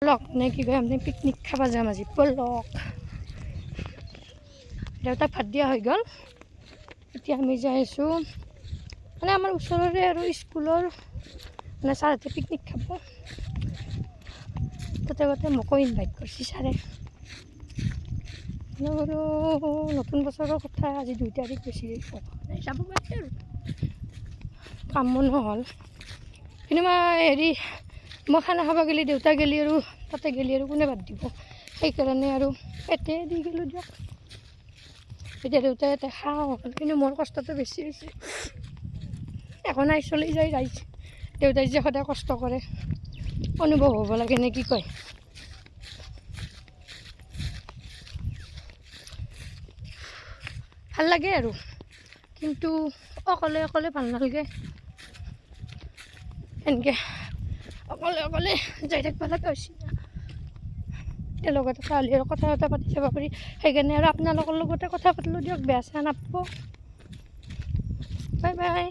block নে কি কয় আমি পিকনিক খাব যাম আজি ব্লক দেউতাক ভাত দিয়া হৈ গ'ল এতিয়া আমি যাই আছোঁ মানে আমাৰ ওচৰৰে আৰু স্কুলৰ মানে ছাৰহঁতে পিকনিক খাব তাতে গোটেই মোকো ইনভাইট কৰিছে ছাৰে বোলো নতুন বছৰৰ কথা আজি 2 তাৰিখ বেছি যাব পাৰি আৰু কামো নহ'ল কিন্তু মই খানা খাব গ'লে দেউতা গ'লে আৰু তাতে গ'লে আৰু কোনে বাদ দিব সেইকাৰণে আৰু এতে দি গ'লোঁ দিয়ক এতিয়া দেউতাই ইয়াতে খাওঁ কিন্তু মোৰ কষ্টটো বেছি হৈছে একো নাই চলি যায় দেউতাই যে সদায় কষ্ট কৰে অনুভৱ হ'ব লাগে নে কি কয় ভাল লাগে আৰু কিন্তু অকলে অকলে ভাল নালাগে এনেকৈ অকলে অকলে যাই থাকিব লগা হৈছে এতিয়া লগতে ছোৱালী আৰু কথা পাতি যাব পাৰি সেইকাৰণে আৰু আপোনালোকৰ লগতে কথা পাতিলোঁ দিয়ক বেয়া চেয়া নাপাব বাই বাই